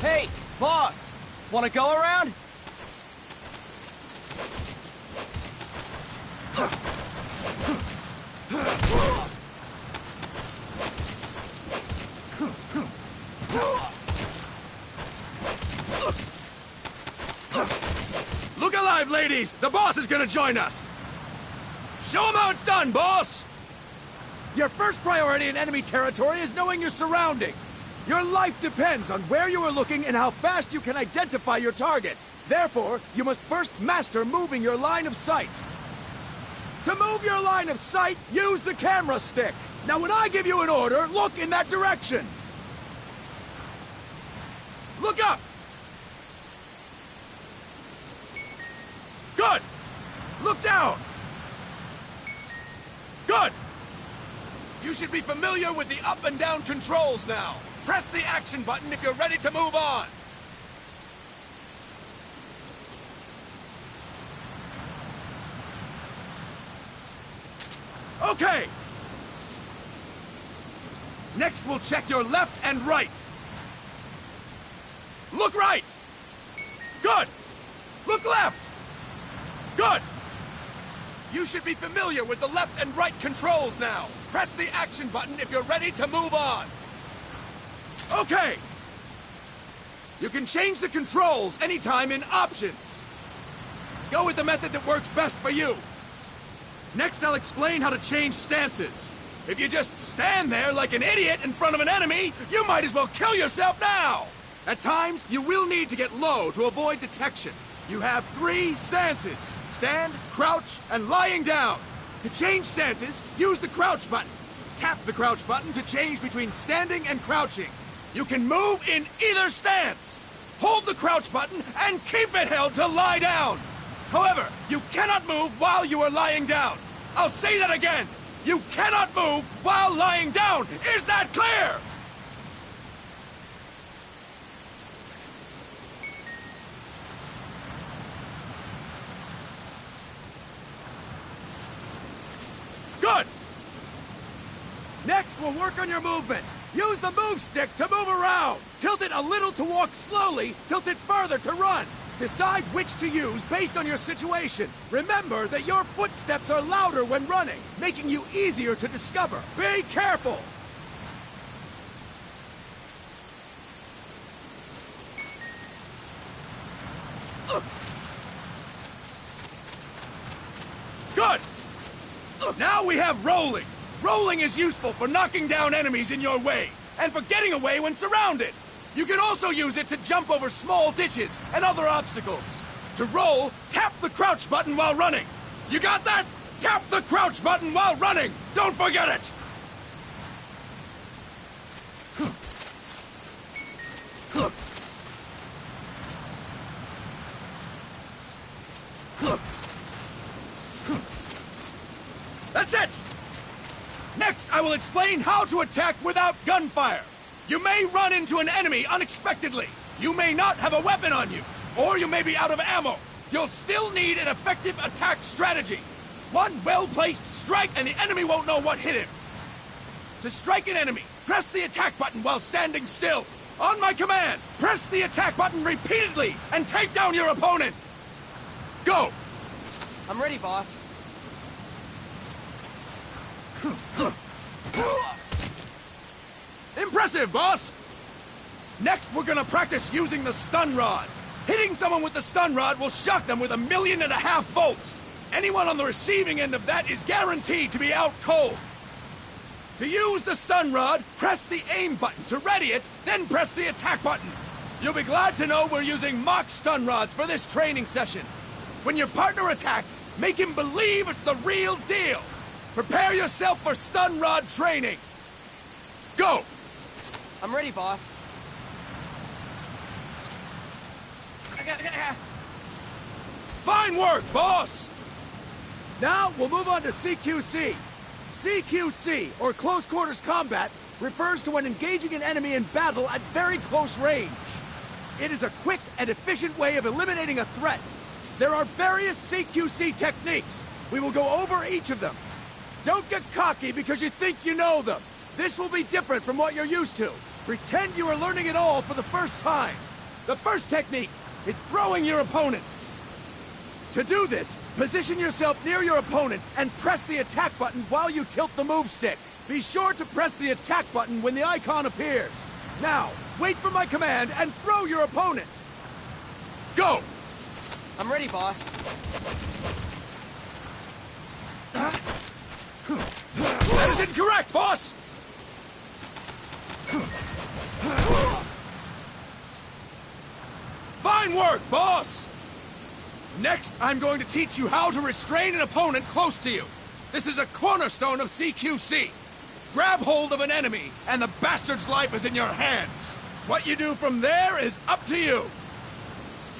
Hey, boss! Wanna go around? Look alive, ladies! The boss is gonna join us! Show him how it's done, boss! Your first priority in enemy territory is knowing your surroundings. Your life depends on where you are looking and how fast you can identify your target. Therefore, you must first master moving your line of sight. To move your line of sight, use the camera stick. Now when I give you an order, look in that direction. Look up! Good! Look down! Good! You should be familiar with the up and down controls now. Press the action button if you're ready to move on. Okay. Next, we'll check your left and right. Look right. Good. Look left. Good. You should be familiar with the left and right controls now. Press the action button if you're ready to move on. Okay. You can change the controls anytime in Options. Go with the method that works best for you. Next, I'll explain how to change stances. If you just stand there like an idiot in front of an enemy, you might as well kill yourself now! At times, you will need to get low to avoid detection. You have 3 stances: stand, crouch, and lying down. To change stances, use the crouch button. Tap the crouch button to change between standing and crouching. You can move in either stance. Hold the crouch button and keep it held to lie down. However, you cannot move while you are lying down. I'll say that again. You cannot move while lying down. Is that clear? Good. Next, we'll work on your movement. Use the move stick to move around. Tilt it a little to walk slowly, tilt it further to run. Decide which to use based on your situation. Remember that your footsteps are louder when running, making you easier to discover. Be careful! Good! Now we have rolling. Rolling is useful for knocking down enemies in your way, and for getting away when surrounded. You can also use it to jump over small ditches and other obstacles. To roll, tap the crouch button while running. You got that? Tap the crouch button while running! Don't forget it! That's it! Next, I will explain how to attack without gunfire. You may run into an enemy unexpectedly. You may not have a weapon on you, or you may be out of ammo. You'll still need an effective attack strategy. One well-placed strike and the enemy won't know what hit him. To strike an enemy, press the attack button while standing still. On my command, press the attack button repeatedly and take down your opponent. Go! I'm ready, boss. Impressive, boss! Next, we're gonna practice using the stun rod. Hitting someone with the stun rod will shock them with 1.5 million volts. Anyone on the receiving end of that is guaranteed to be out cold. To use the stun rod, press the aim button to ready it, then press the attack button. You'll be glad to know we're using mock stun rods for this training session. When your partner attacks, make him believe it's the real deal. Prepare yourself for stun rod training. Go! I'm ready, boss. Fine work, boss! Now, we'll move on to CQC. CQC, or Close Quarters Combat, refers to when engaging an enemy in battle at very close range. It is a quick and efficient way of eliminating a threat. There are various CQC techniques. We will go over each of them. Don't get cocky because you think you know them. This will be different from what you're used to. Pretend you are learning it all for the first time. The first technique is throwing your opponent. To do this, position yourself near your opponent and press the attack button while you tilt the move stick. Be sure to press the attack button when the icon appears. Now, wait for my command and throw your opponent. Go! I'm ready, boss. That is incorrect, boss! Fine work, boss! Next, I'm going to teach you how to restrain an opponent close to you. This is a cornerstone of CQC. Grab hold of an enemy, and the bastard's life is in your hands. What you do from there is up to you.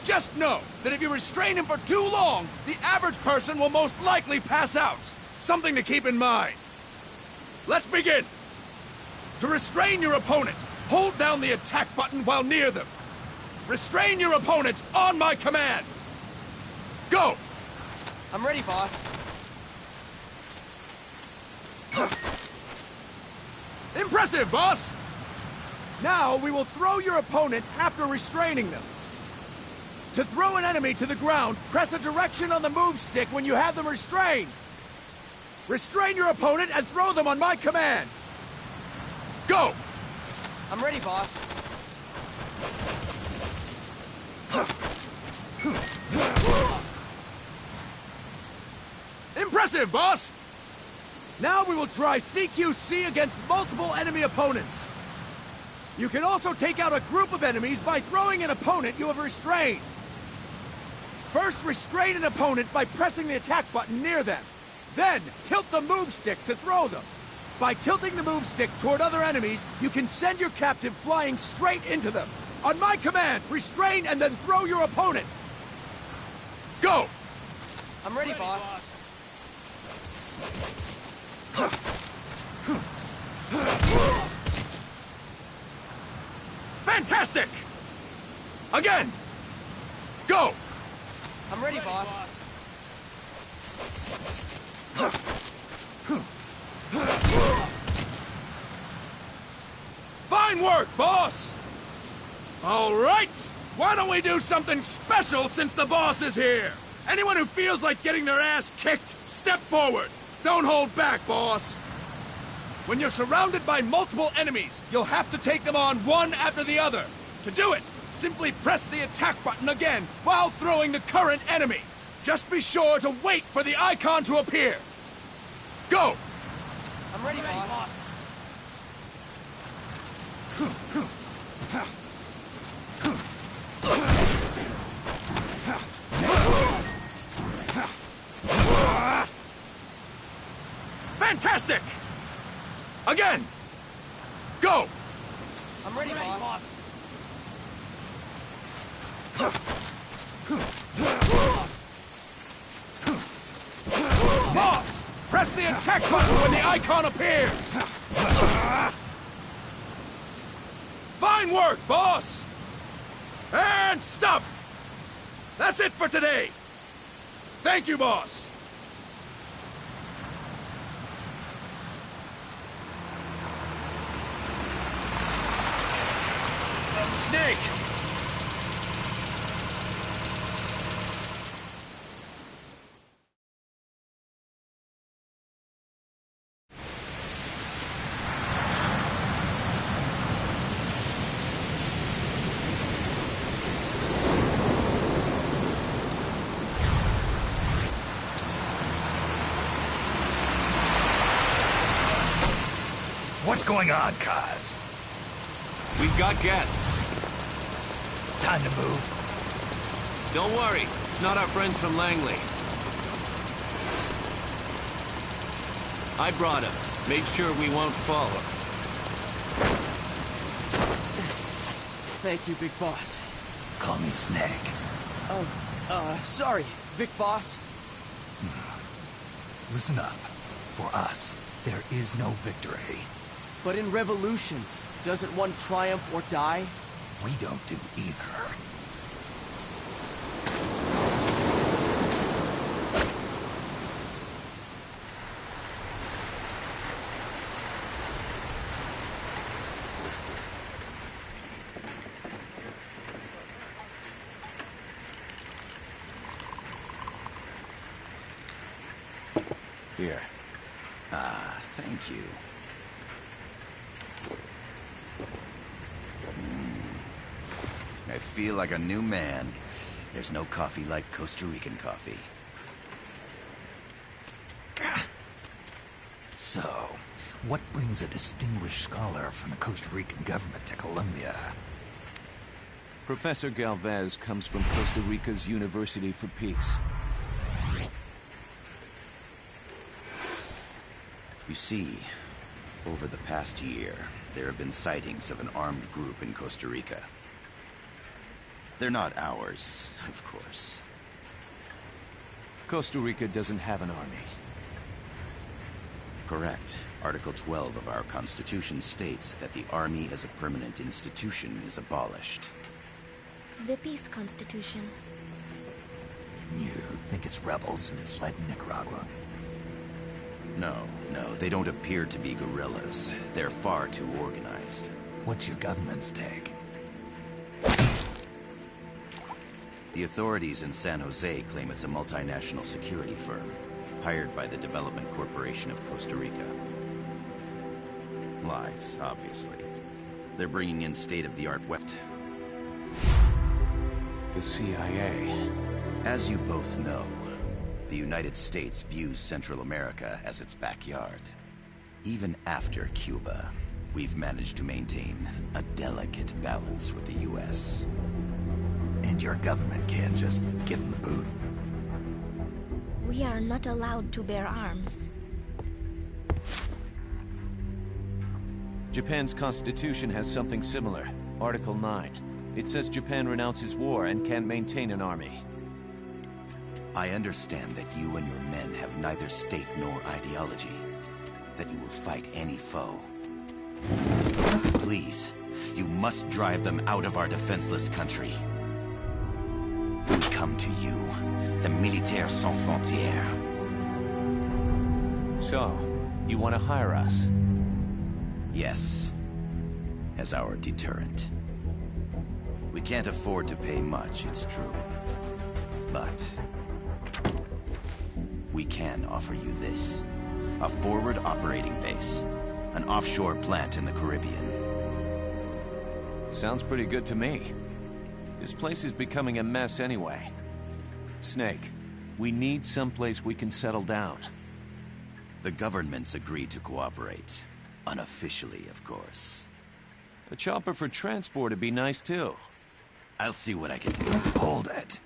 Just know that if you restrain him for too long, the average person will most likely pass out. Something to keep in mind. Let's begin. To restrain your opponent, hold down the attack button while near them. Restrain your opponent on my command. Go! I'm ready, boss. Impressive, boss! Now we will throw your opponent after restraining them. To throw an enemy to the ground, press a direction on the move stick when you have them restrained. Restrain your opponent and throw them on my command. Go! I'm ready, boss. Impressive, boss! Now we will try CQC against multiple enemy opponents. You can also take out a group of enemies by throwing an opponent you have restrained. First, restrain an opponent by pressing the attack button near them. Then, tilt the move stick to throw them. By tilting the move stick toward other enemies, you can send your captive flying straight into them. On my command, restrain and then throw your opponent. Go! I'm ready, boss. Fantastic! Again! Go! I'm ready, boss. Fine work, boss! All right! Why don't we do something special since the boss is here? Anyone who feels like getting their ass kicked, step forward. Don't hold back, boss. When you're surrounded by multiple enemies, you'll have to take them on one after the other. To do it, simply press the attack button again while throwing the current enemy. Just be sure to wait for the icon to appear. Go! I'm ready, boss. Fantastic! Again! Go! I'm ready, boss. Boss! Press the attack button when the icon appears! Fine work, boss! And stop! That's it for today! Thank you, boss! Snake! What's going on, Kaz? We've got guests. Time to move. Don't worry, it's not our friends from Langley. I brought him. Made sure we won't fall. Thank you, Big Boss. Call me Snake. Sorry, Vic Boss. Listen up. For us, there is no victory. But in Revolution, doesn't one triumph or die? We don't do either. Here. Ah, thank you. I feel like a new man. There's no coffee like Costa Rican coffee. So, what brings a distinguished scholar from the Costa Rican government to Colombia? Professor Galvez comes from Costa Rica's University for Peace. You see, over the past year, there have been sightings of an armed group in Costa Rica. They're not ours, of course. Costa Rica doesn't have an army. Correct. Article 12 of our Constitution states that the Army as a permanent institution is abolished. The Peace Constitution. You think it's rebels who fled Nicaragua? No, they don't appear to be guerrillas. They're far too organized. What's your government's take? The authorities in San Jose claim it's a multinational security firm, hired by the Development Corporation of Costa Rica. Lies, obviously. They're bringing in state-of-the-art weapons. The CIA. As you both know, the United States views Central America as its backyard. Even after Cuba, we've managed to maintain a delicate balance with the U.S. And your government can't just give them the boot? We are not allowed to bear arms. Japan's constitution has something similar. Article 9. It says Japan renounces war and can't maintain an army. I understand that you and your men have neither state nor ideology. That you will fight any foe. Please, you must drive them out of our defenseless country. We come to you, the Militaires Sans Frontières. So, you want to hire us? Yes, as our deterrent. We can't afford to pay much, it's true. But we can offer you this. A forward operating base. An offshore plant in the Caribbean. Sounds pretty good to me. This place is becoming a mess anyway. Snake, we need someplace we can settle down. The government's agreed to cooperate. Unofficially, of course. A chopper for transport would be nice too. I'll see what I can do. Hold it.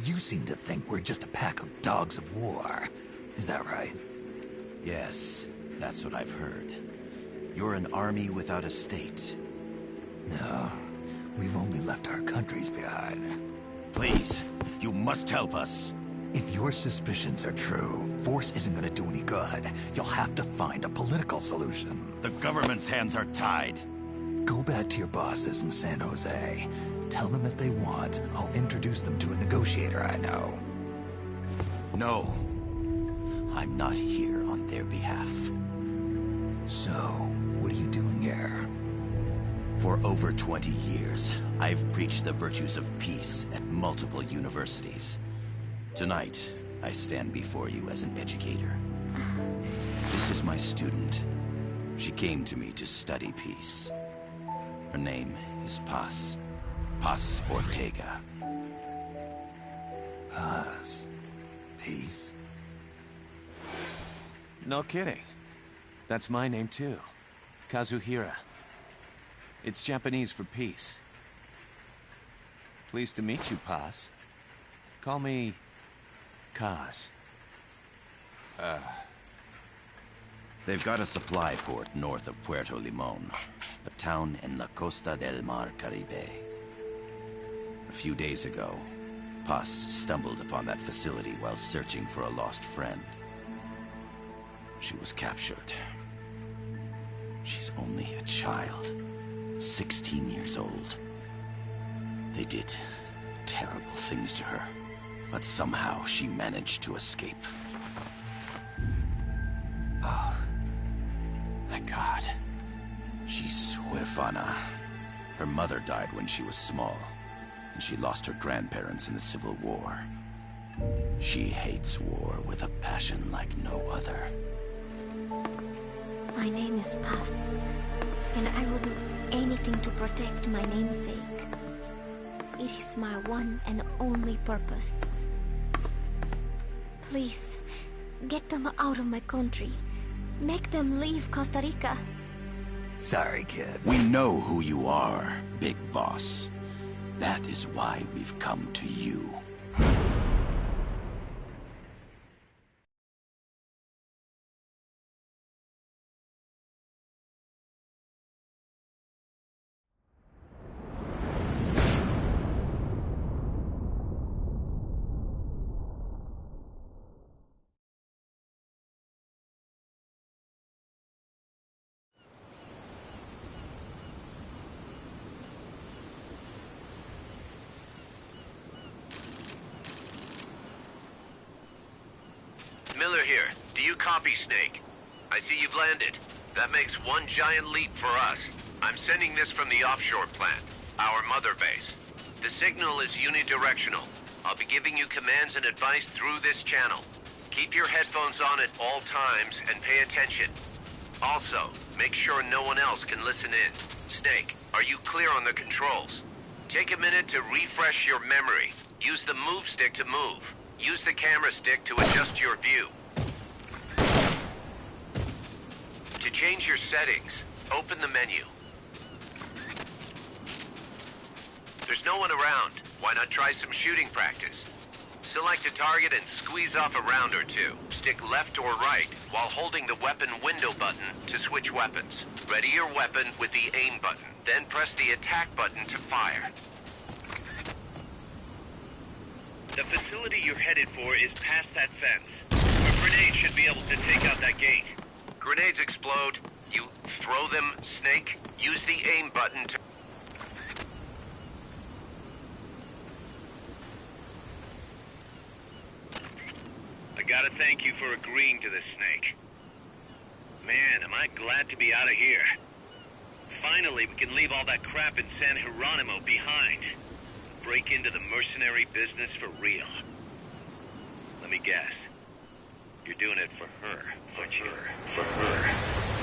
You seem to think we're just a pack of dogs of war. Is that right? Yes, that's what I've heard. You're an army without a state. No, we've only left our countries behind. Please, you must help us. If your suspicions are true, force isn't gonna do any good. You'll have to find a political solution. The government's hands are tied. Go back to your bosses in San Jose. Tell them if they want, I'll introduce them to a negotiator I know. No. I'm not here on their behalf. So, what are you doing here? For over 20 years, I've preached the virtues of peace at multiple universities. Tonight, I stand before you as an educator. This is my student. She came to me to study peace. Her name is Paz. Paz Ortega. Paz. Peace. No kidding. That's my name too. Kazuhira. It's Japanese for peace. Pleased to meet you, Paz. Call me Kaz. They've got a supply port north of Puerto Limon, a town in la Costa del Mar Caribe. A few days ago, Paz stumbled upon that facility while searching for a lost friend. She was captured. She's only a child, 16 years old. They did terrible things to her, but somehow she managed to escape. Oh, thank God. She's huérfana. Her mother died when she was small, and she lost her grandparents in the Civil War. She hates war with a passion like no other. My name is Paz, and I will do anything to protect my namesake. It is my one and only purpose. Please, get them out of my country. Make them leave Costa Rica. Sorry, kid. We know who you are, Big Boss. That is why we've come to you. Miller here. Do you copy, Snake? I see you've landed. That makes one giant leap for us. I'm sending this from the offshore plant, our mother base. The signal is unidirectional. I'll be giving you commands and advice through this channel. Keep your headphones on at all times and pay attention. Also, make sure no one else can listen in. Snake, are you clear on the controls? Take a minute to refresh your memory. Use the move stick to move. Use the camera stick to adjust your view. To change your settings, open the menu. There's no one around. Why not try some shooting practice? Select a target and squeeze off a round or two. Stick left or right while holding the weapon window button to switch weapons. Ready your weapon with the aim button. Then press the attack button to fire. The facility you're headed for is past that fence. A grenade should be able to take out that gate. Grenades explode. You throw them, Snake. Use the aim button to... I gotta thank you for agreeing to this, Snake. Man, am I glad to be out of here. Finally, we can leave all that crap in San Geronimo behind. Break into the mercenary business for real. Let me guess. You're doing it for her, aren't you? For her.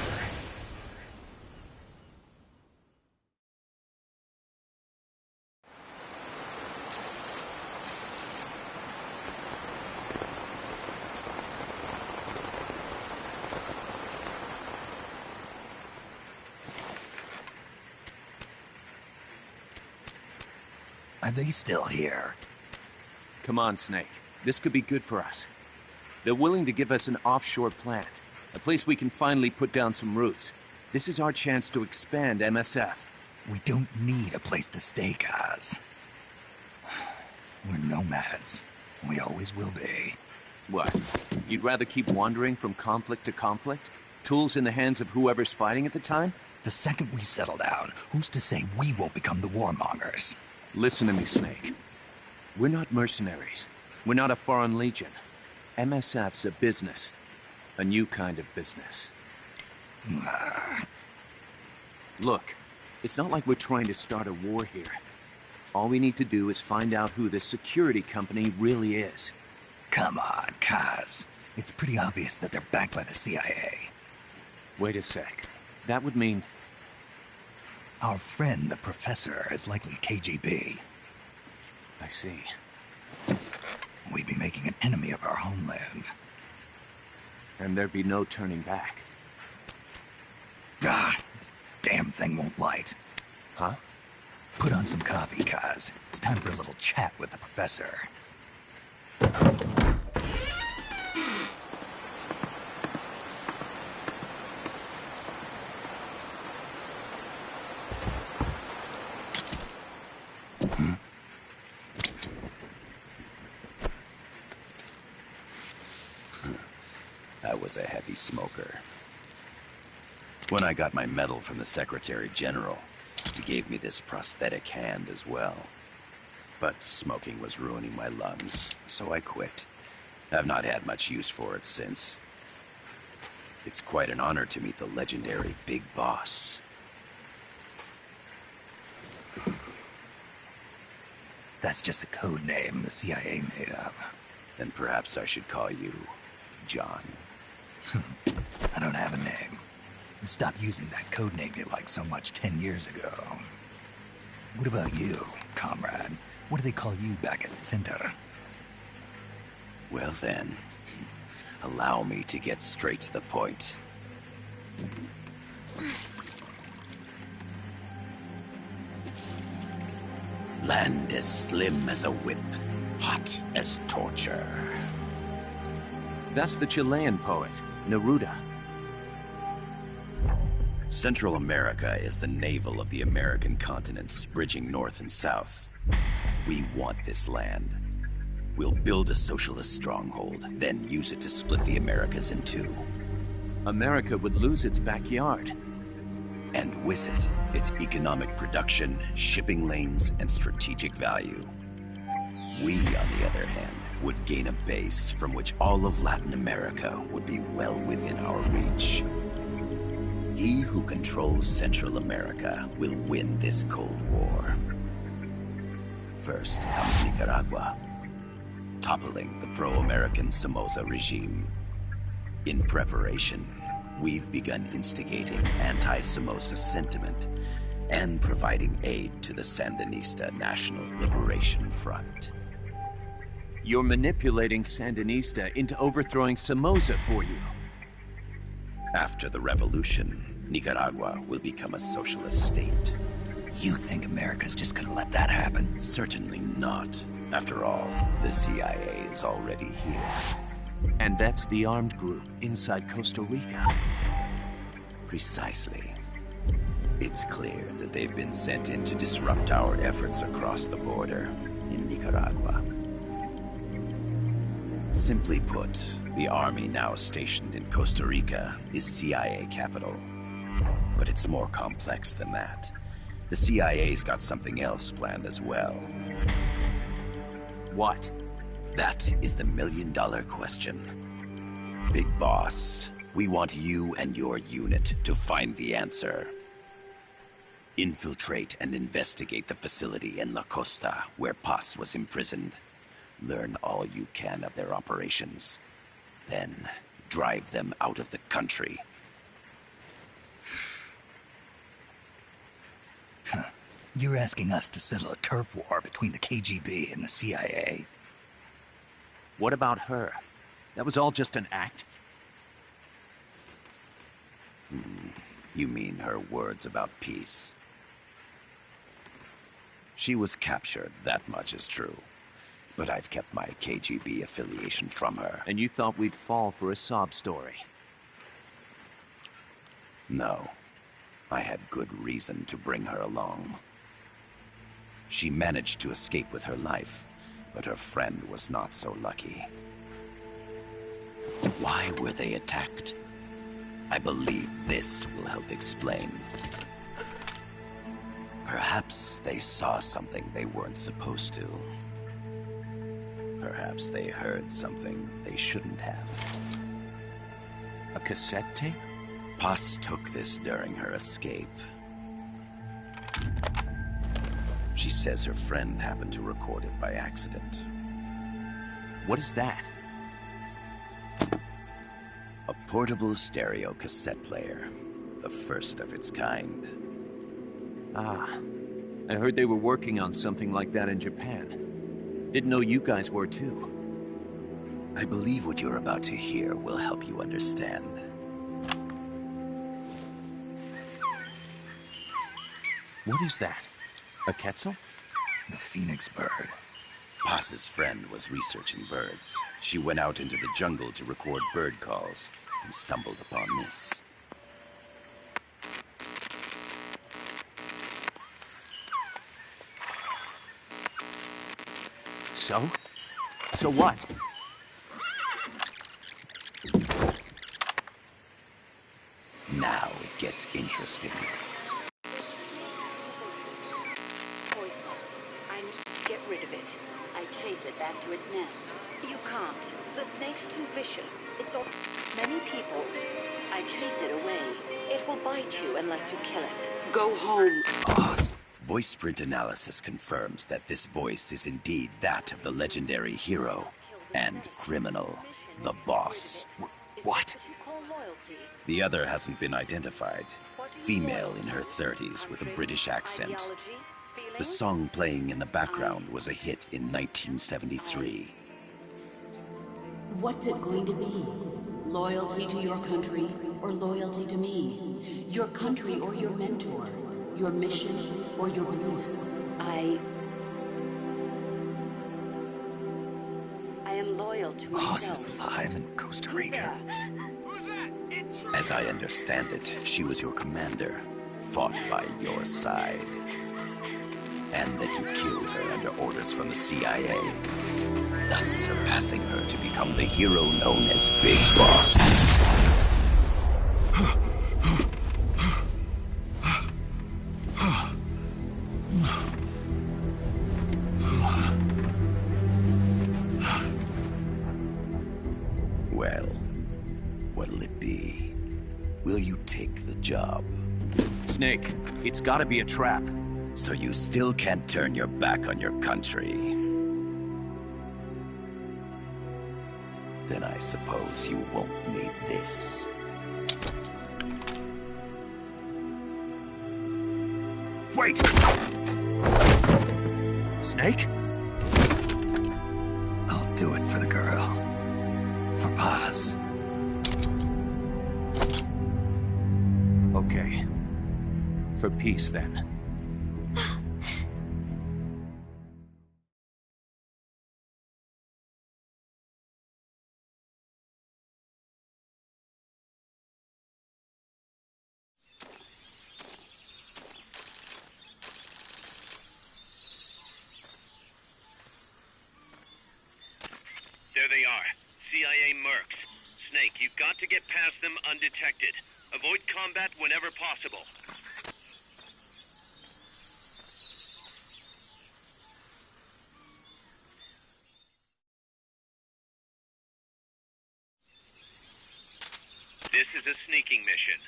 Are they still here? Come on, Snake. This could be good for us. They're willing to give us an offshore plant, a place we can finally put down some roots. This is our chance to expand MSF. We don't need a place to stay, guys. We're nomads. We always will be. What? You'd rather keep wandering from conflict to conflict? Tools in the hands of whoever's fighting at the time? The second we settle down, who's to say we won't become the warmongers? Listen to me, Snake. We're not mercenaries. We're not a foreign legion. MSF's a business. A new kind of business. Look, it's not like we're trying to start a war here. All we need to do is find out who this security company really is. Come on, Kaz. It's pretty obvious that they're backed by the CIA. Wait a sec. That would mean... Our friend, the professor, is likely KGB. I see. We'd be making an enemy of our homeland. And there'd be no turning back. Ah, this damn thing won't light. Huh? Put on some coffee, Kaz. It's time for a little chat with the professor. I was a heavy smoker. When I got my medal from the Secretary General, he gave me this prosthetic hand as well. But smoking was ruining my lungs, so I quit. I've not had much use for it since. It's quite an honor to meet the legendary Big Boss. That's just a code name the CIA made up. Then perhaps I should call you John. I don't have a name. Stop using that code name you liked so much 10 years ago. What about you, comrade? What do they call you back at Center? Well then, allow me to get straight to the point. Land as slim as a whip, hot as torture. That's the Chilean poet, Neruda. Central America is the navel of the American continents, bridging north and south. We want this land. We'll build a socialist stronghold, then use it to split the Americas in two. America would lose its backyard. And with it, its economic production, shipping lanes, and strategic value. We, on the other hand, would gain a base from which all of Latin America would be well within our reach. He who controls Central America will win this Cold War. First comes Nicaragua, toppling the pro-American Somoza regime. In preparation, we've begun instigating anti-Somoza sentiment and providing aid to the Sandinista National Liberation Front. You're manipulating Sandinista into overthrowing Somoza for you. After the revolution, Nicaragua will become a socialist state. You think America's just gonna let that happen? Certainly not. After all, the CIA is already here. And that's the armed group inside Costa Rica. Precisely. It's clear that they've been sent in to disrupt our efforts across the border in Nicaragua. Simply put, the army now stationed in Costa Rica is CIA capital. But it's more complex than that. The CIA's got something else planned as well. What? That is the million-dollar question. Big Boss, we want you and your unit to find the answer. Infiltrate and investigate the facility in La Costa, where Paz was imprisoned. Learn all you can of their operations. Then, drive them out of the country. You're asking us to settle a turf war between the KGB and the CIA? What about her? That was all just an act? You mean her words about peace? She was captured, that much is true. But I've kept my KGB affiliation from her. And you thought we'd fall for a sob story? No. I had good reason to bring her along. She managed to escape with her life, but her friend was not so lucky. Why were they attacked? I believe this will help explain. Perhaps they saw something they weren't supposed to. Perhaps they heard something they shouldn't have. A cassette tape? Paz took this during her escape. She says her friend happened to record it by accident. What is that? A portable stereo cassette player. The first of its kind. Ah, I heard they were working on something like that in Japan. Didn't know you guys were too. I believe what you're about to hear will help you understand. What is that? A Quetzal? The phoenix bird. Paz's friend was researching birds. She went out into the jungle to record bird calls and stumbled upon this. So? So what? Now it gets interesting. Poisonous. I need to get rid of it. I chase it back to its nest. You can't. The snake's too vicious. It's all... Many people. I chase it away. It will bite you unless you kill it. Go home. Paz. Voice print analysis confirms that this voice is indeed that of the legendary hero. and criminal, the boss. What? The other hasn't been identified. Female in her 30s with a British accent. The song playing in the background was a hit in 1973. What's it going to be? Loyalty to your country or loyalty to me? Your country or your mentor? Your mission or your beliefs? I am loyal to Boss myself. is alive in Costa Rica. As I understand it, she was your commander, fought by your side. And that you killed her under orders from the CIA, thus surpassing her to become the hero known as Big Boss. Well, what'll it be? Will you take the job? Snake, it's gotta be a trap. So you still can't turn your back on your country? Then I suppose you won't need this. Wait! Snake? I'll do it for the girl. For Paz. Okay. For peace, then. There they are. CIA mercs. Snake, you've got to get past them undetected. Avoid combat whenever possible. This is a sneaking mission.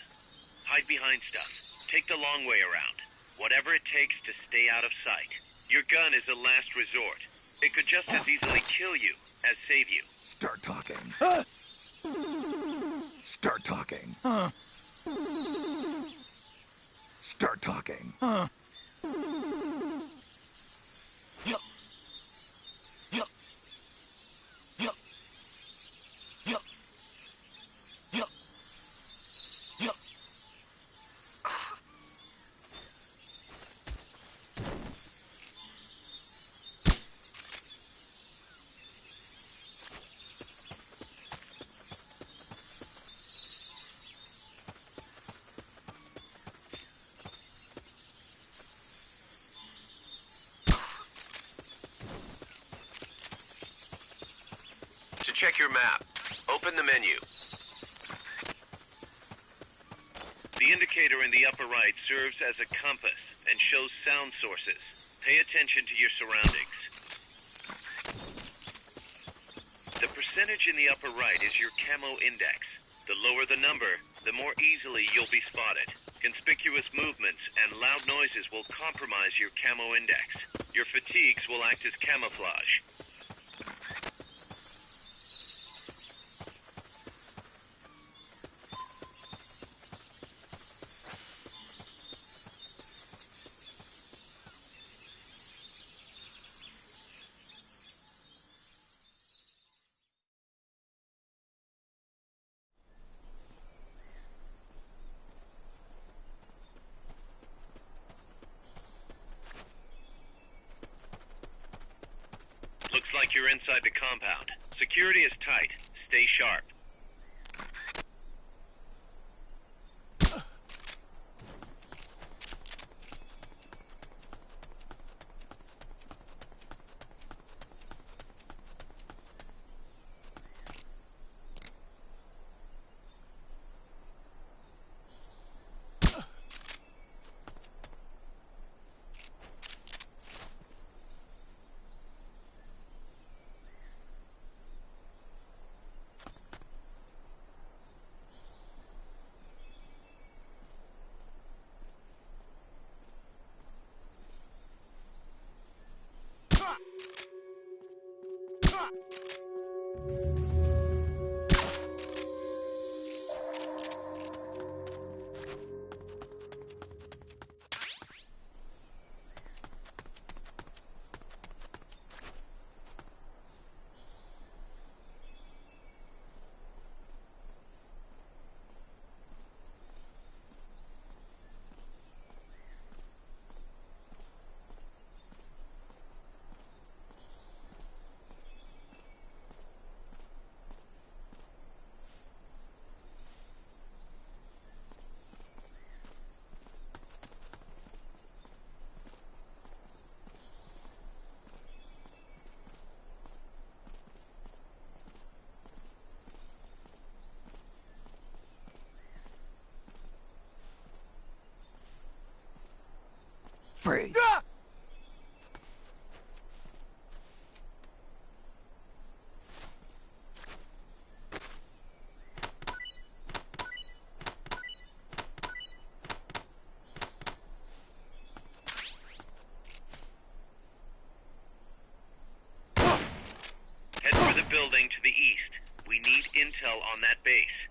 Hide behind stuff. Take the long way around. Whatever it takes to stay out of sight. Your gun is a last resort. It could just as easily kill you as save you. Start talking. Start talking. Start talking. To check your map, open the menu. The indicator in the upper right serves as a compass and shows sound sources. Pay attention to your surroundings. The percentage in the upper right is your camo index. The lower the number, the more easily you'll be spotted. Conspicuous movements and loud noises will compromise your camo index. Your fatigues will act as camouflage. Looks like you're inside the compound. Security is tight. Stay sharp. Freeze. Ah! Head for the building to the east. We need intel on that base.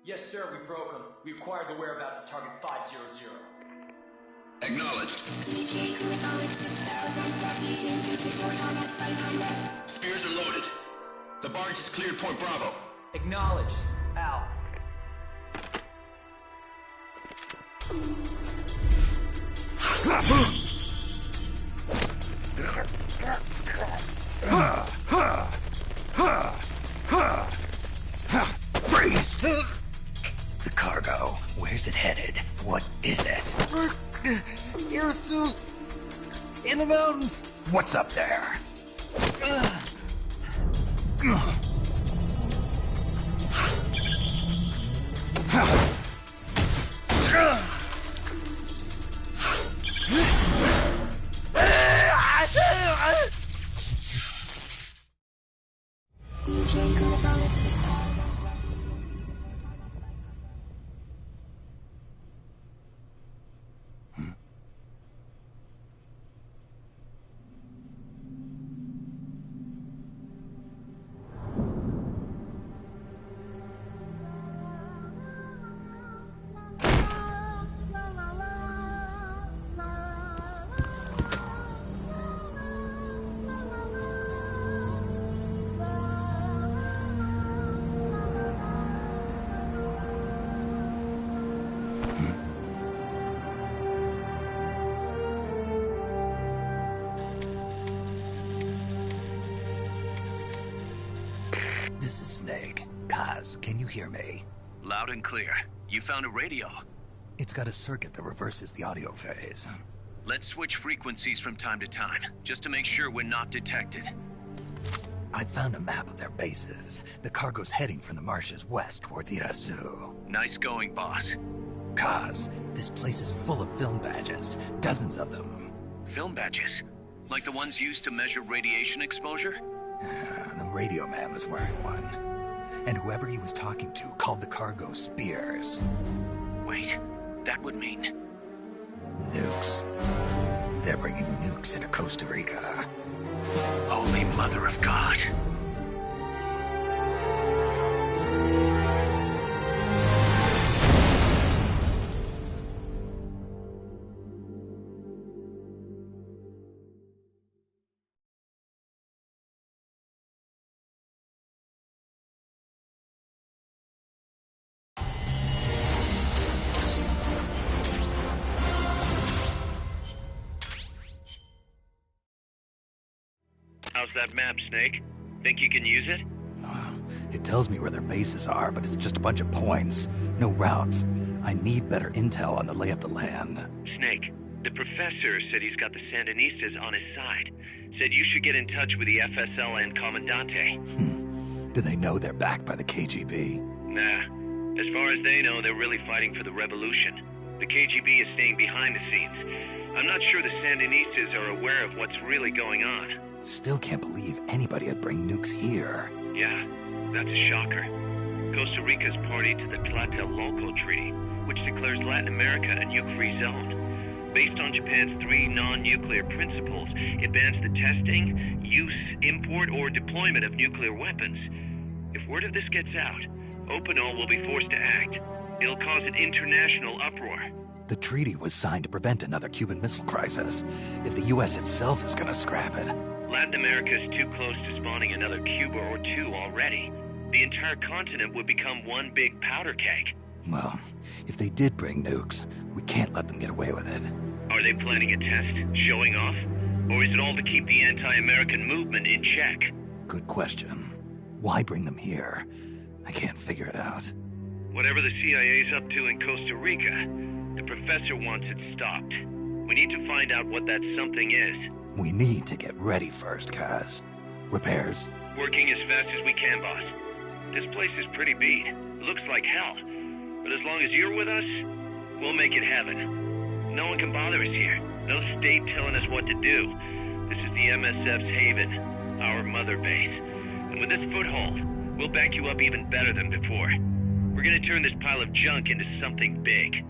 Yes, sir, we broke them. We acquired the whereabouts of target 500. Acknowledged. Spears are loaded. The barge has cleared Point Bravo. Acknowledged. Out. Freeze! The cargo. Where's it headed? What is it? Air suit! In the mountains! What's up there? This is Snake. Kaz, can you hear me? Loud and clear. You found a radio. It's got a circuit that reverses the audio phase. Let's switch frequencies from time to time, just to make sure we're not detected. I found a map of their bases. The cargo's heading from the marshes west towards Irasu. Nice going, boss. Kaz, this place is full of film badges. Dozens of them. Film badges? Like the ones used to measure radiation exposure? The radio man was wearing one. And whoever he was talking to called the cargo Spears. Wait, that would mean... Nukes. They're bringing nukes into Costa Rica. Holy Mother of God. How's that map, Snake? Think you can use it? It tells me where their bases are, but it's just a bunch of points. No routes. I need better intel on the lay of the land. Snake, The professor said he's got the Sandinistas on his side. Said you should get in touch with the FSL and Comandante. Do they know they're backed by the KGB? Nah. As far as they know, they're really fighting for the revolution. The KGB is staying behind the scenes. I'm not sure the Sandinistas are aware of what's really going on. Still can't believe anybody would bring nukes here. Yeah, that's a shocker. Costa Rica's party to the Tlatelolco Treaty, which declares Latin America a nuke-free zone. Based on Japan's 3 non-nuclear principles, it bans the testing, use, import, or deployment of nuclear weapons. If word of this gets out, Opinol will be forced to act. It'll cause an international uproar. The treaty was signed to prevent another Cuban Missile Crisis. If the U.S. itself is gonna scrap it... Latin America is too close to spawning another Cuba or two already. The entire continent would become one big powder keg. Well, if they did bring nukes, we can't let them get away with it. Are they planning a test? Showing off? Or is it all to keep the anti-American movement in check? Good question. Why bring them here? I can't figure it out. Whatever the CIA's up to in Costa Rica, the professor wants it stopped. We need to find out what that something is. We need to get ready first, Kaz. Repairs? Working as fast as we can, boss. This place is pretty beat. Looks like hell. But as long as you're with us, we'll make it heaven. No one can bother us here. No state telling us what to do. This is the MSF's haven, our mother base. And with this foothold, we'll back you up even better than before. We're gonna turn this pile of junk into something big.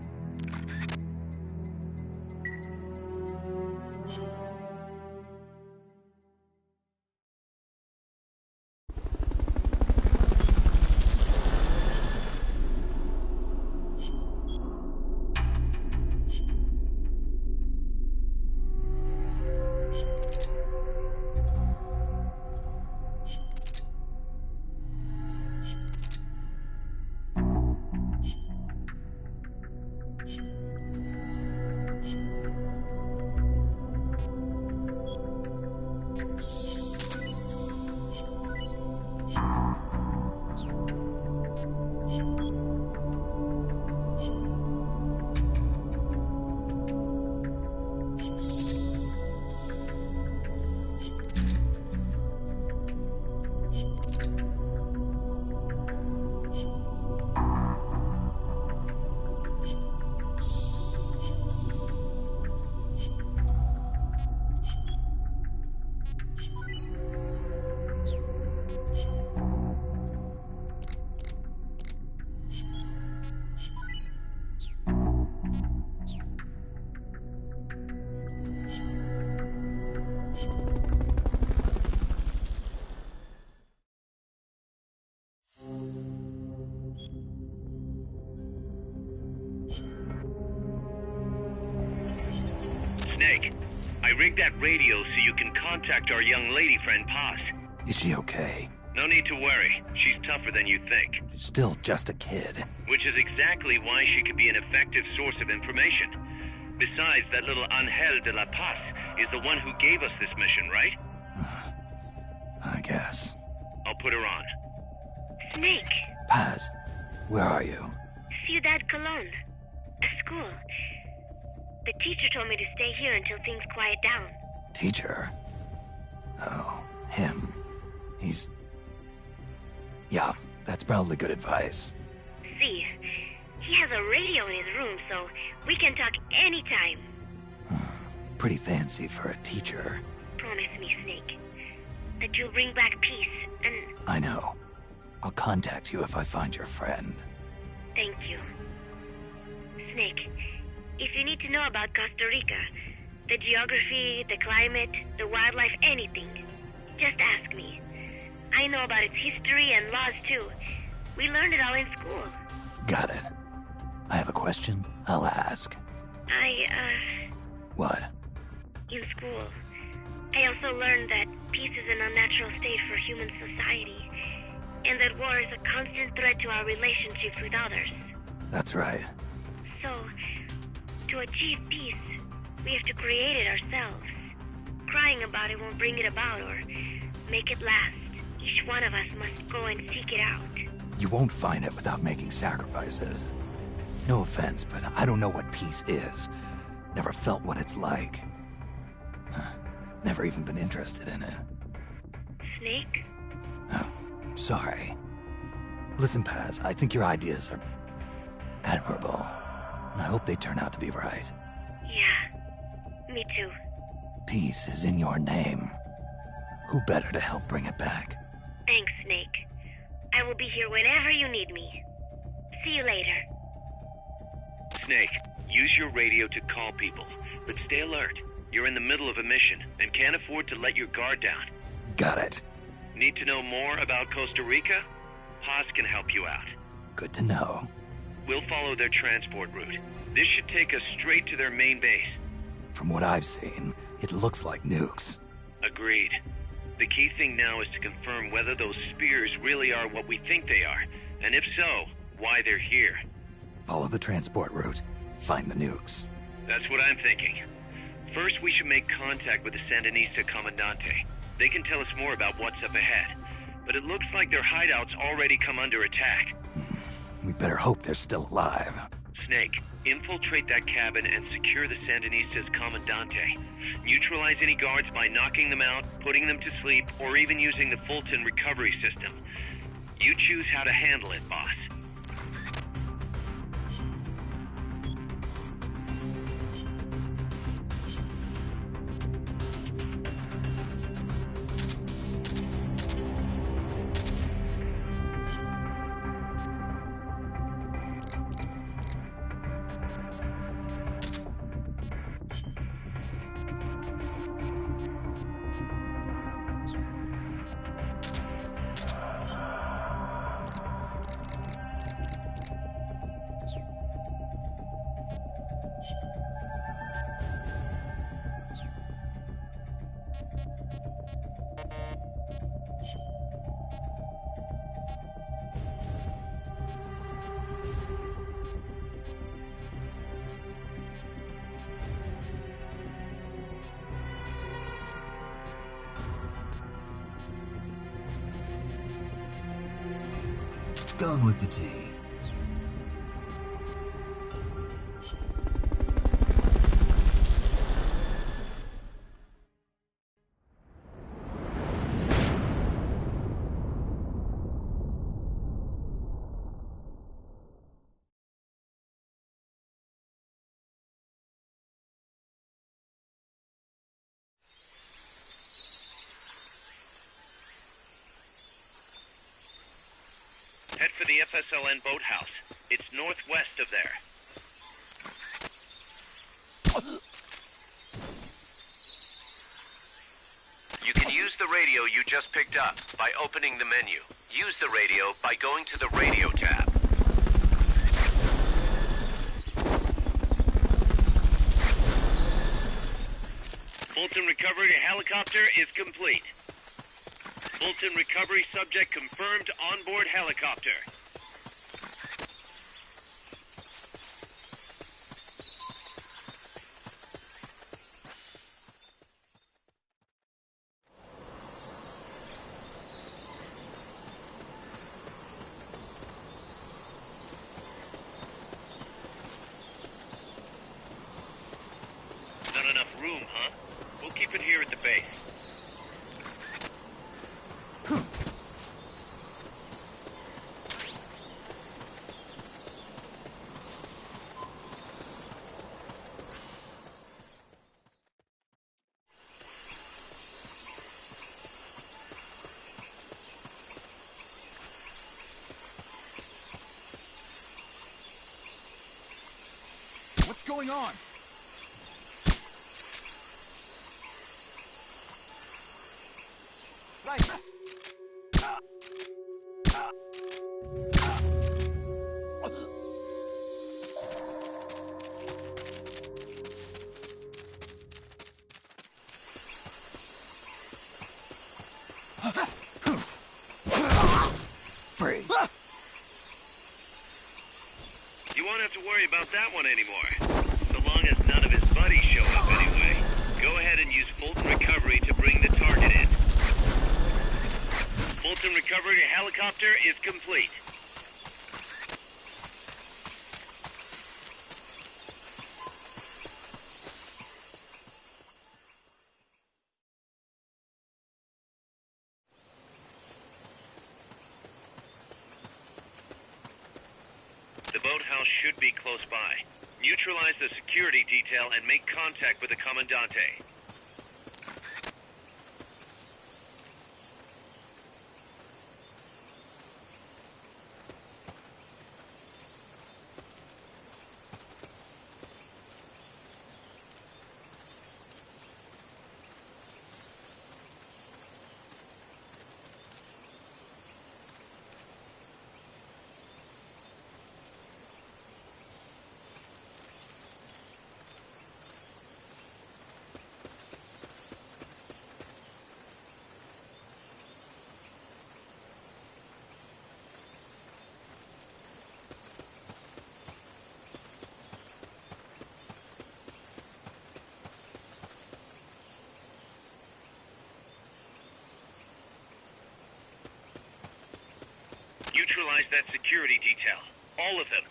Snake, I rigged that radio so you can contact our young lady friend Paz. Is she okay? No need to worry. She's tougher than you think. Still just a kid. Which is exactly why she could be an effective source of information. Besides, that little Angel de la Paz is the one who gave us this mission, right? I guess. I'll put her on. Snake. Paz, where are you? Ciudad Colon. A school. The teacher told me to stay here until things quiet down. Teacher? Oh, him. He's... Yeah, that's probably good advice. See, he has a radio in his room, so we can talk anytime. Pretty fancy for a teacher. Promise me, Snake, that you'll bring back peace, and... I know. I'll contact you if I find your friend. Thank you. Snake, if you need to know about Costa Rica, the geography, the climate, the wildlife, anything, just ask me. I know about its history and laws, too. We learned it all in school. Got it. I have a question. I'll ask. What? In school, I also learned that peace is an unnatural state for human society, and that war is a constant threat to our relationships with others. That's right. So, to achieve peace, we have to create it ourselves. Crying about it won't bring it about or make it last. Each one of us must go and seek it out. You won't find it without making sacrifices. No offense, but I don't know what peace is. Never felt what it's like. Never even been interested in it. Snake? Oh, sorry. Listen, Paz, I think your ideas are admirable. And I hope they turn out to be right. Yeah, me too. Peace is in your name. Who better to help bring it back? Thanks, Snake. I will be here whenever you need me. See you later. Snake, use your radio to call people, but stay alert. You're in the middle of a mission and can't afford to let your guard down. Got it. Need to know more about Costa Rica? Haas can help you out. Good to know. We'll follow their transport route. This should take us straight to their main base. From what I've seen, it looks like nukes. Agreed. The key thing now is to confirm whether those spears really are what we think they are, and if so, why they're here. Follow the transport route. Find the nukes. That's what I'm thinking. First, we should make contact with the Sandinista Comandante. They can tell us more about what's up ahead. But it looks like their hideout's already come under attack. We better hope they're still alive. Snake, infiltrate that cabin and secure the Sandinista's Comandante. Neutralize any guards by knocking them out, putting them to sleep, or even using the Fulton recovery system. You choose how to handle it, boss. Gone with the tea. Head for the FSLN boathouse. It's northwest of there. You can use the radio you just picked up by opening the menu. Use the radio by going to the radio tab. Fulton recovery helicopter is complete. Fulton recovery subject confirmed onboard helicopter. Not enough room, huh? We'll keep it here at the base. What's going on? Right. Free. You won't have to worry about that one anymore. So long as none of his buddies show up anyway. Go ahead and use Fulton Recovery to bring the target in. Fulton Recovery helicopter is complete. should be close by. Neutralize the security detail and make contact with the Commandante. Neutralize that security detail. All of them.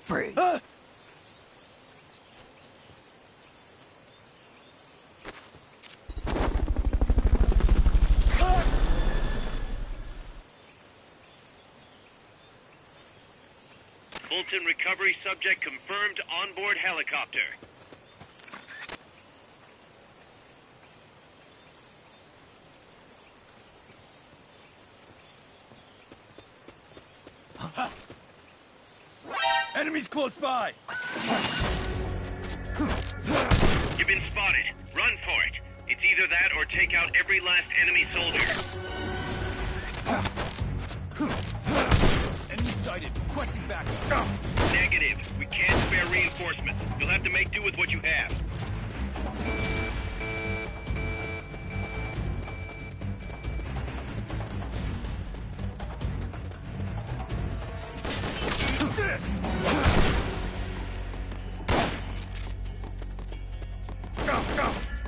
Freeze. Fulton recovery subject confirmed onboard helicopter. Enemies close by! You've been spotted. Run for it. It's either that or take out every last enemy soldier. Enemy sighted. Requesting backup. Negative. We can't spare reinforcements. You'll have to make do with what you have.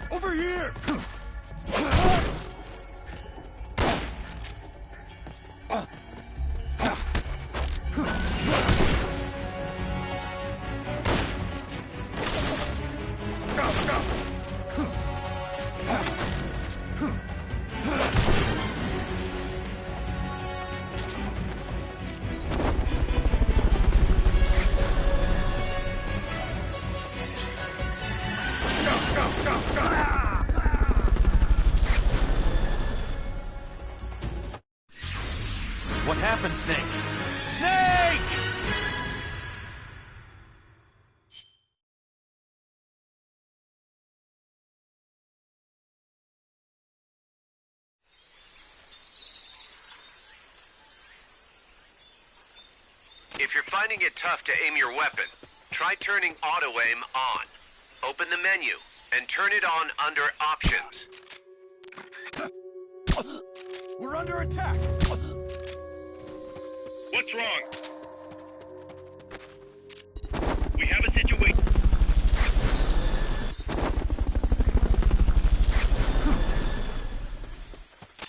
Over here! What happened, Snake? Snake! If you're finding it tough to aim your weapon, try turning auto-aim on. Open the menu and turn it on under Options. We're under attack! What's wrong? We have a situation.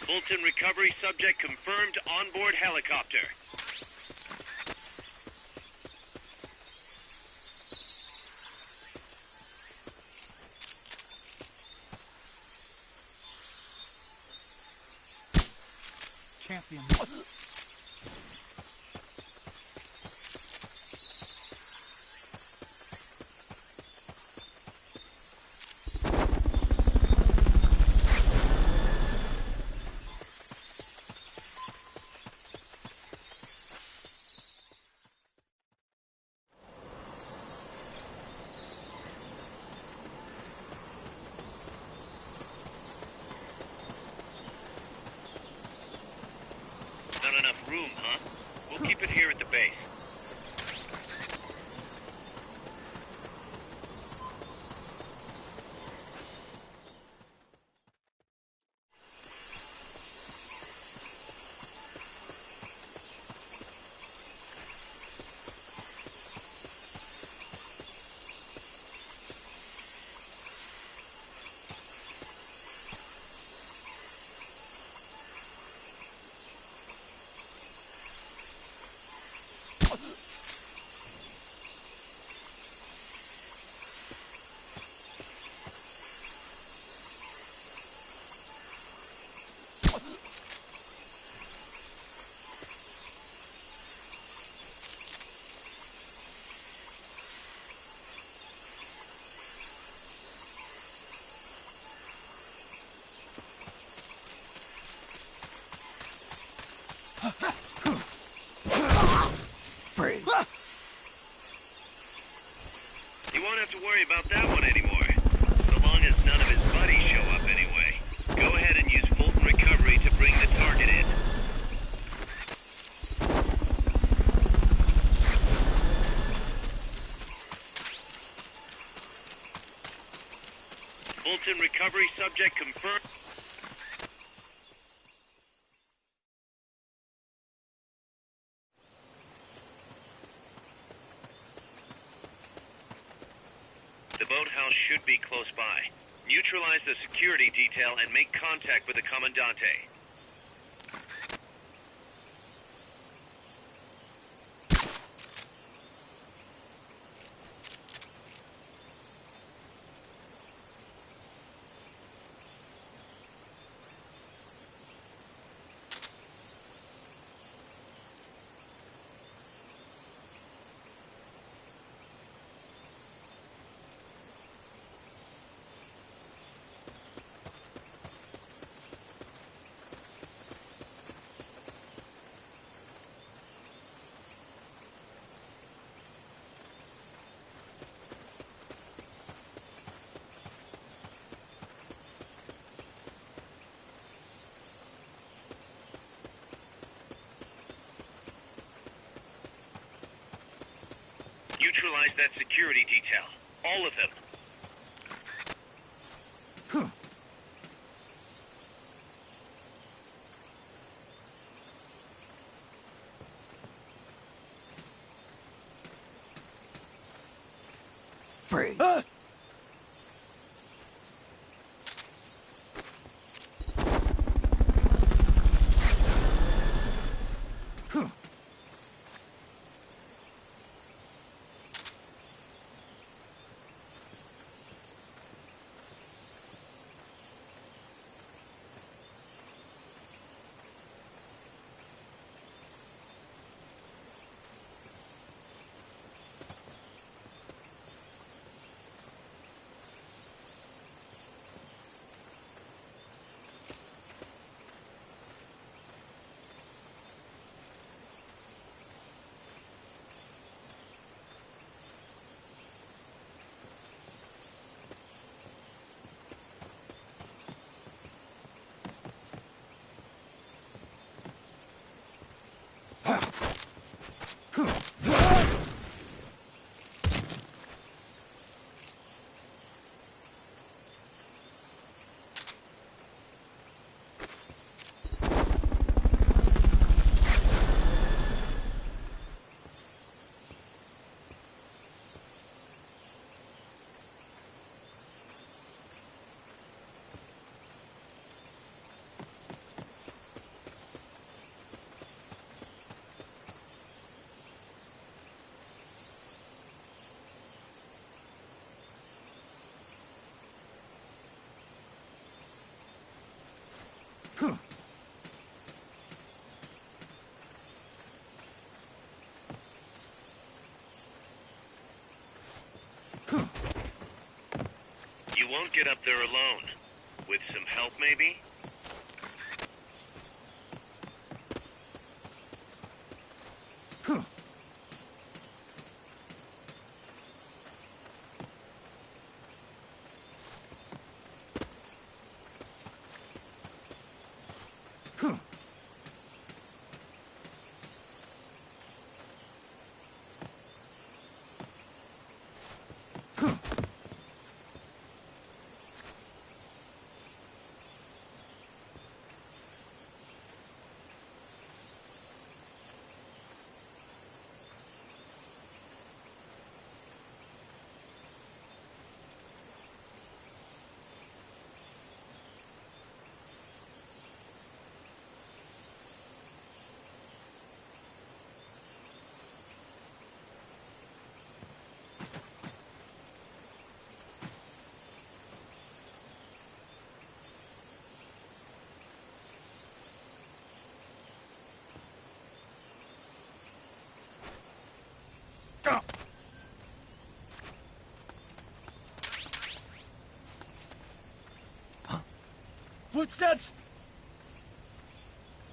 Fulton recovery subject confirmed onboard helicopter. Champion. Not enough room, huh? We'll keep it here at the base. won't have to worry about that one anymore. So long as none of his buddies show up anyway. Go ahead and use Fulton Recovery to bring the target in. Fulton Recovery subject confirmed. The boathouse should be close by. Neutralize the security detail and make contact with the Commandante. Neutralize that security detail. All of them. Freeze. You won't get up there alone. With some help, maybe? Footsteps?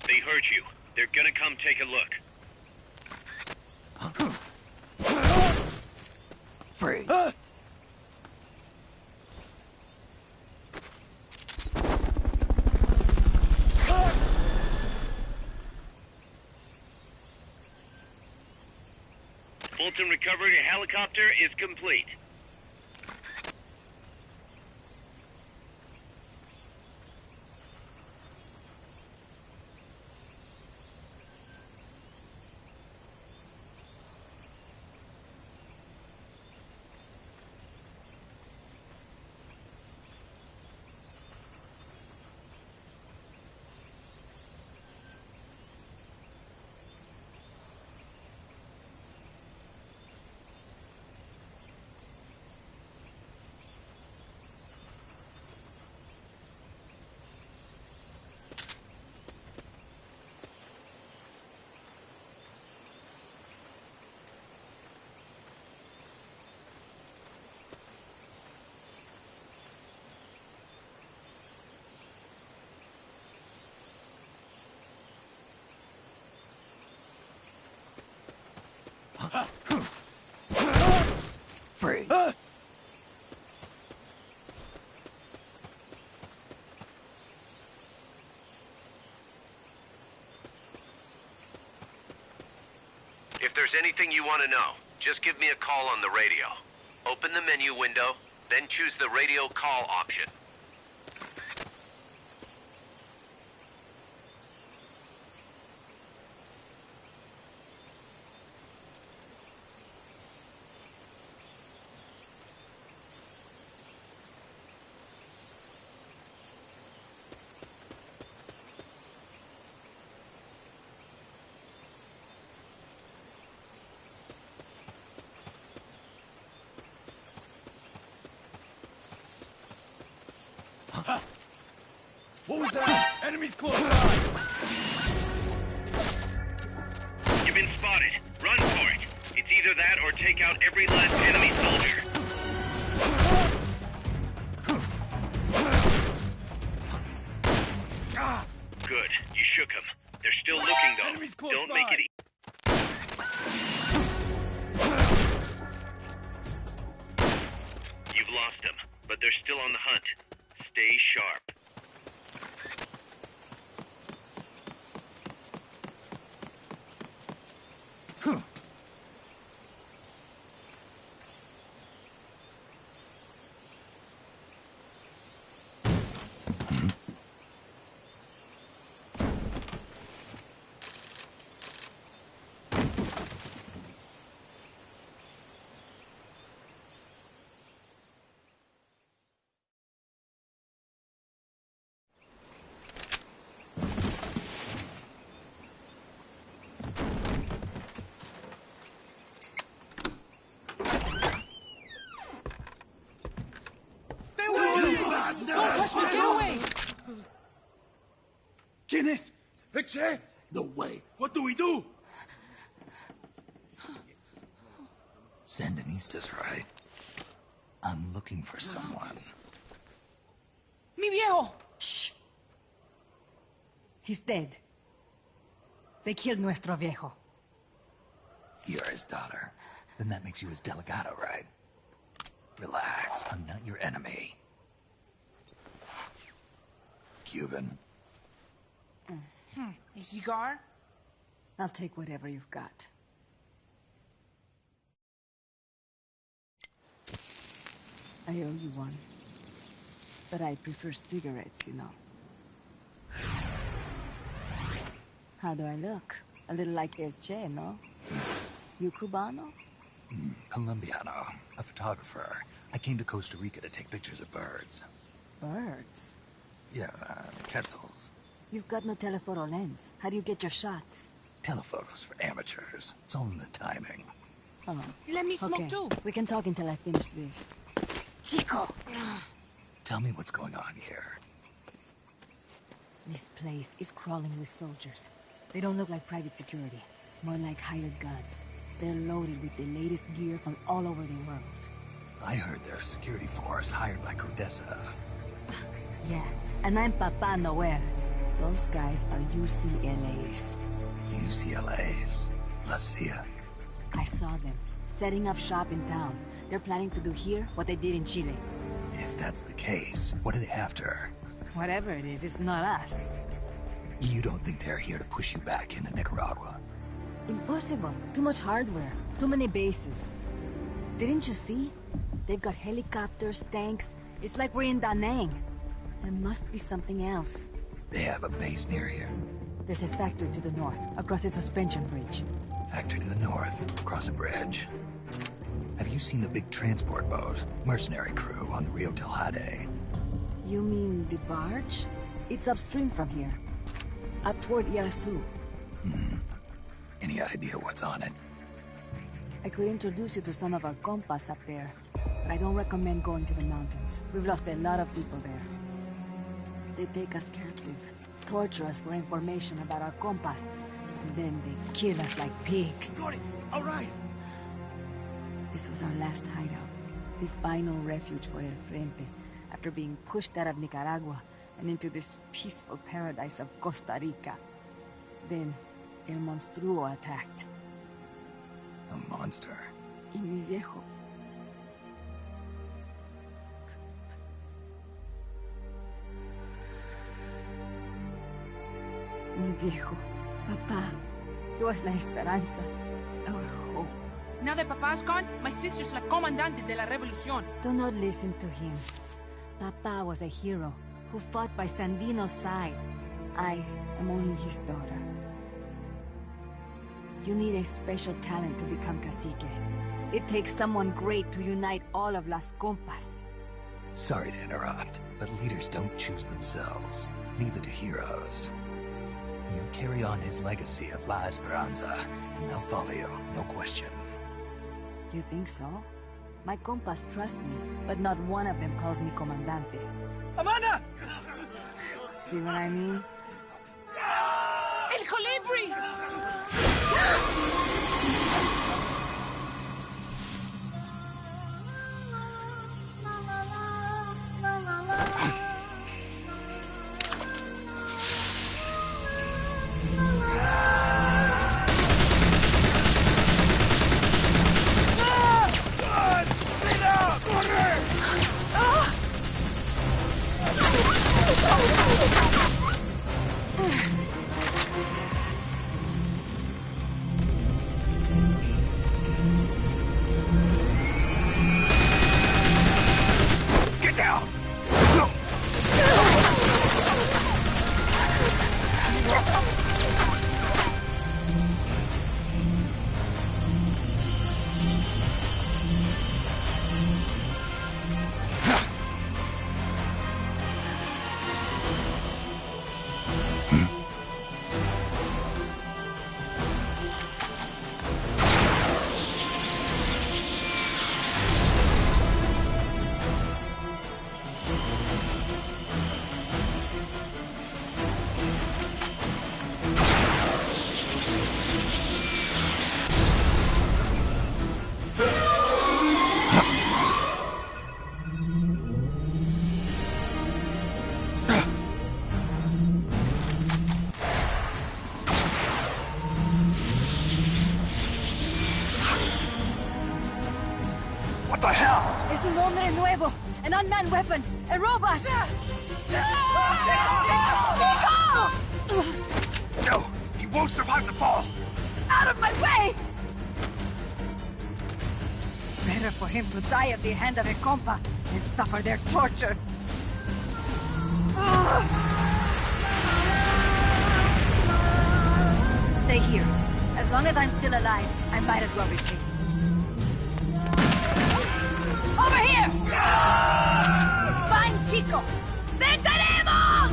They heard you. They're gonna come take a look. Freeze. Fulton recovery helicopter is complete. Freeze. If there's anything you want to know, just give me a call on the radio. Open the menu window, then choose the radio call option. What was that? Enemies close by! You've been spotted. Run for it. It's either that or take out every last enemy soldier. Good. You shook them. They're still looking, though. Enemies close Don't by. make it You've lost them, but they're still on the hunt. Stay sharp. ¿Quién es? Che! No way. What do we do? Sandinista's right. I'm looking for someone. ¡Mi viejo! Shh. He's dead. They killed nuestro viejo. You're his daughter. Then that makes you his delegado, right? Relax. I'm not your enemy. Cuban. A cigar? I'll take whatever you've got. I owe you one. But I prefer cigarettes, you know. How do I look? A little like El Che, no? You Cubano? Colombiano. A photographer. I came to Costa Rica to take pictures of birds. Birds? Yeah, quetzals. You've got no telephoto lens. How do you get your shots? Telephotos for amateurs. It's all in the timing. Oh. Let me smoke too. We can talk until I finish this. Chico! Tell me what's going on here. This place is crawling with soldiers. They don't look like private security. More like hired guns. They're loaded with the latest gear from all over the world. I heard they're a security force hired by Codesa. Yeah, and I'm Papa Noel. Those guys are UCLA's. UCLA's? La CIA. I saw them, setting up shop in town. They're planning to do here what they did in Chile. If that's the case, what are they after? Whatever it is, it's not us. You don't think they're here to push you back into Nicaragua? Impossible. Too much hardware. Too many bases. Didn't you see? They've got helicopters, tanks. It's like we're in Da Nang. There must be something else. They have a base near here. There's a factory to the north, across a suspension bridge. Factory to the north, across a bridge. Have you seen the big transport boat, mercenary crew on the Rio del Jade? You mean the barge? It's upstream from here. Up toward Irasu. Any idea what's on it? I could introduce you to some of our compas up there, but I don't recommend going to the mountains. We've lost a lot of people there. They take us captive, torture us for information about our compas, and then they kill us like pigs. Got it! All right! This was our last hideout, the final refuge for El Frente, after being pushed out of Nicaragua and into this peaceful paradise of Costa Rica. Then, El Monstruo attacked. A monster. Y mi viejo. Mi viejo. Papá. He was la esperanza. Our hope. Now that Papa's gone, my sister's la comandante de la revolución. Do not listen to him. Papa was a hero who fought by Sandino's side. I am only his daughter. You need a special talent to become cacique. It takes someone great to unite all of Las Compas. Sorry to interrupt, but leaders don't choose themselves. Neither do heroes. You carry on his legacy of La Esperanza, and they'll follow you, no question. You think so? My compas trust me, but not one of them calls me Comandante. Amanda! See what I mean? El Colibri! An unmanned weapon! A robot! No! He won't survive the fall! Out of my way! Better for him to die at the hand of a compa than suffer their torture. Stay here. As long as I'm still alive, I might as well retreat. Over here! Fine, Chico! ¡Venceremos!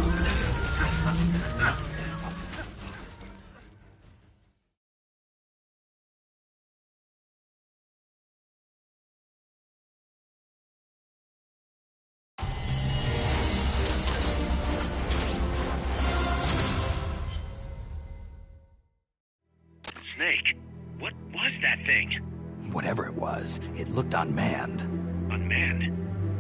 Snake, what was that thing? Whatever it was, it looked unmanned. Unmanned?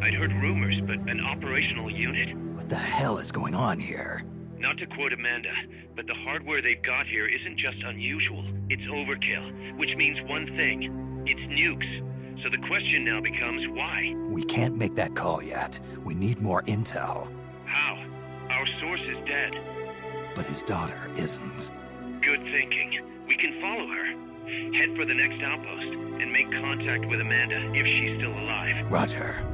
I'd heard rumors, but an operational unit? What the hell is going on here? Not to quote Amanda, but the hardware they've got here isn't just unusual, it's overkill, which means one thing. It's nukes. So the question now becomes why? We can't make that call yet. We need more intel. How? Our source is dead. But his daughter isn't. Good thinking. We can follow her. head for the next outpost and make contact with Amanda if she's still alive. Roger.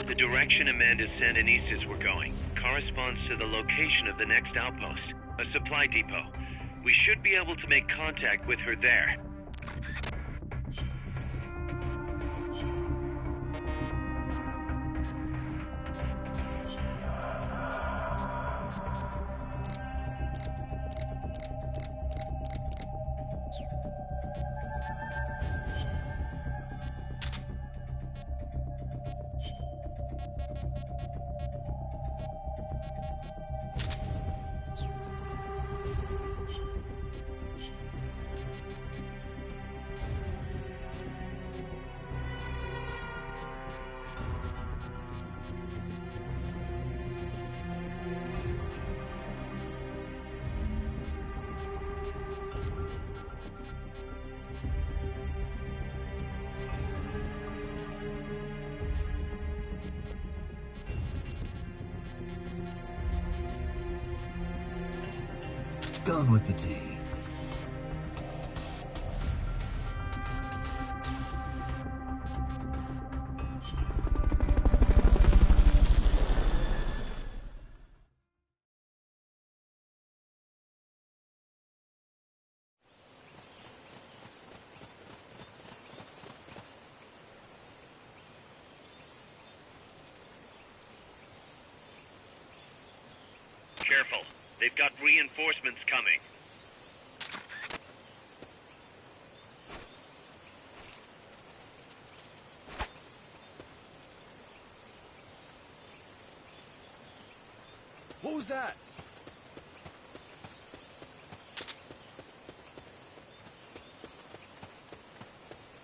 The direction Amanda's Sandinistas were going corresponds to the location of the next outpost, a supply depot. We should be able to make contact with her there. Gone with the tea. Careful. They've got reinforcements coming. What was that?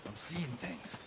I'm seeing things.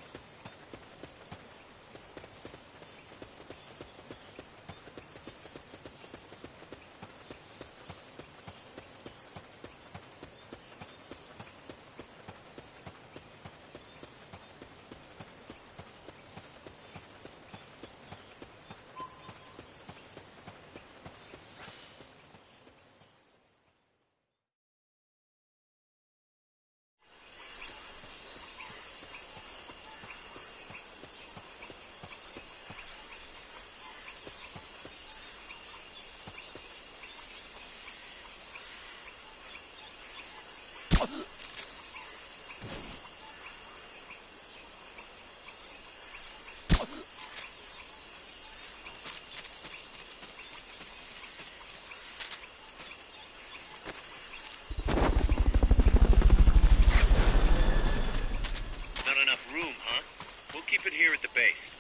Keep it here at the base.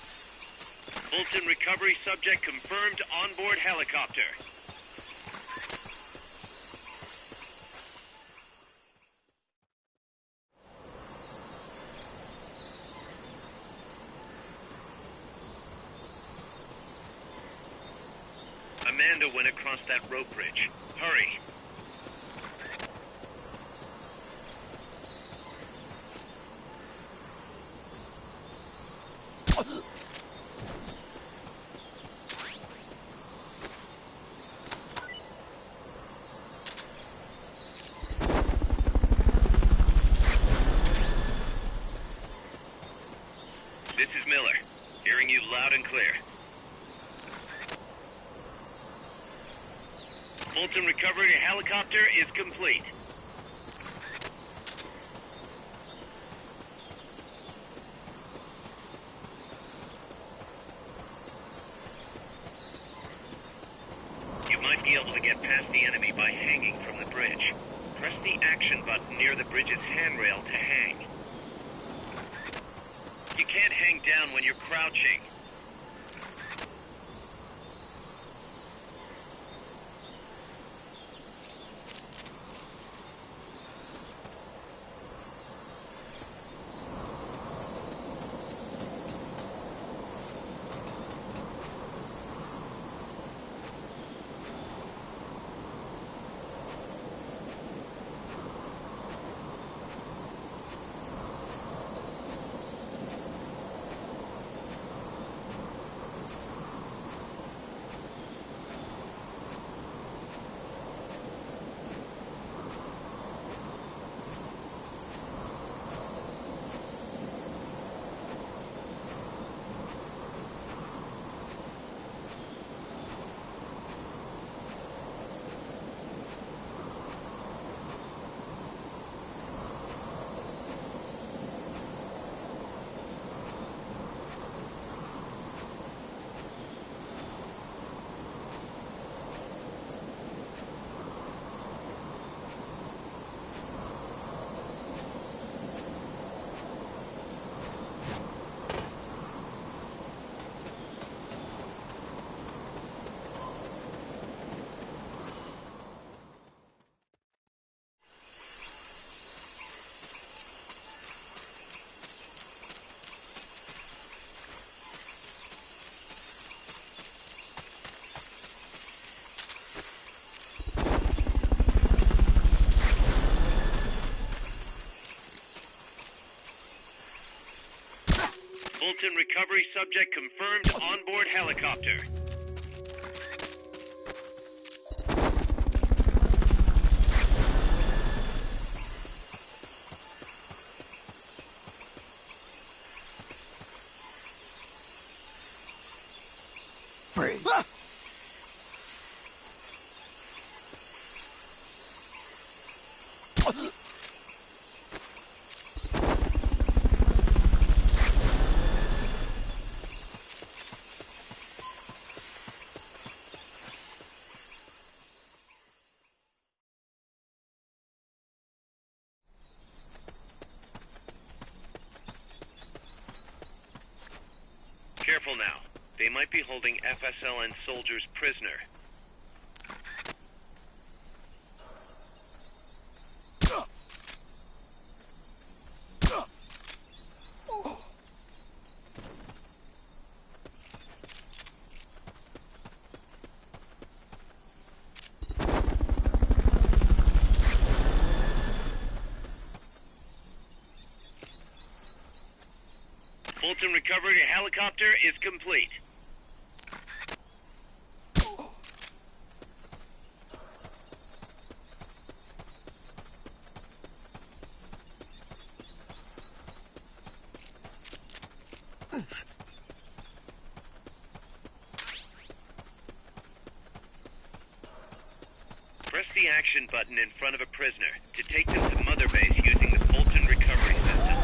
Fulton recovery subject confirmed onboard helicopter. Amanda went across that rope bridge. Hurry. This is Miller. Hearing you loud and clear. Fulton recovery helicopter is complete. be able to get past the enemy by hanging from the bridge. Press the action button near the bridge's handrail to hang. You can't hang down when you're crouching. Fulton recovery subject confirmed onboard helicopter. Freeze. Careful now. They might be holding FSLN soldiers prisoner. Fulton recovery helicopter is complete. Press the action button in front of a prisoner to take them to Mother Base using the Fulton recovery system.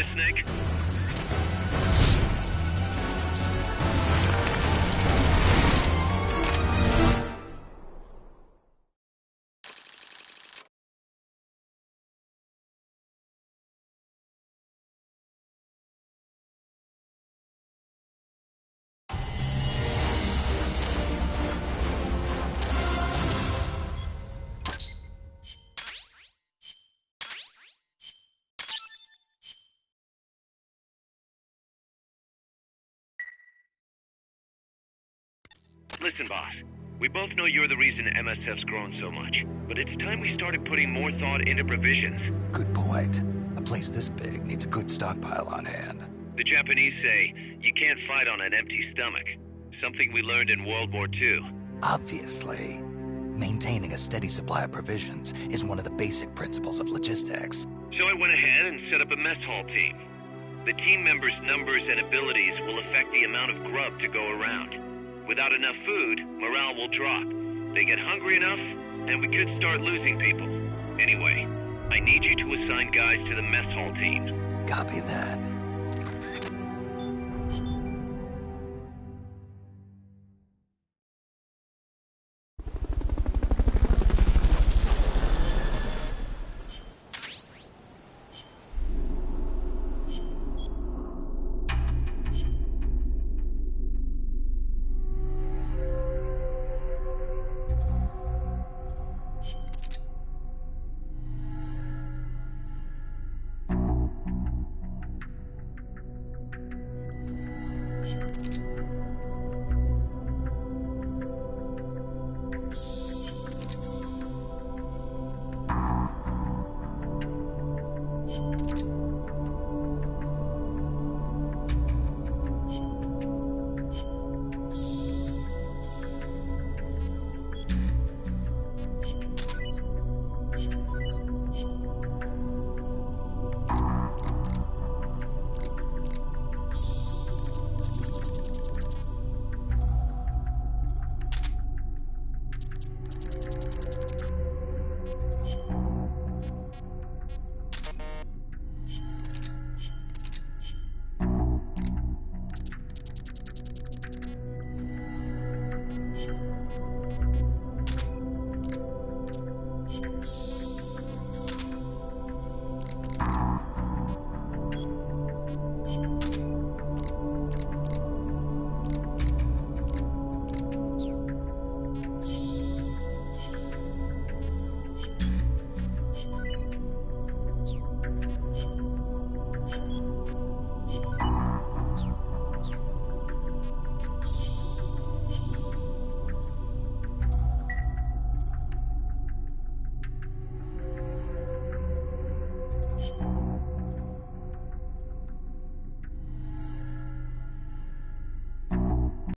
this, Snake? Listen, boss. We both know you're the reason MSF's grown so much. But it's time we started putting more thought into provisions. Good point. A place this big needs a good stockpile on hand. The Japanese say, you can't fight on an empty stomach. Something we learned in World War II. Obviously. Maintaining a steady supply of provisions is one of the basic principles of logistics. So I went ahead and set up a mess hall team. The team members' numbers and abilities will affect the amount of grub to go around. Without enough food, morale will drop. They get hungry enough, and we could start losing people. Anyway, I need you to assign guys to the mess hall team. Copy that.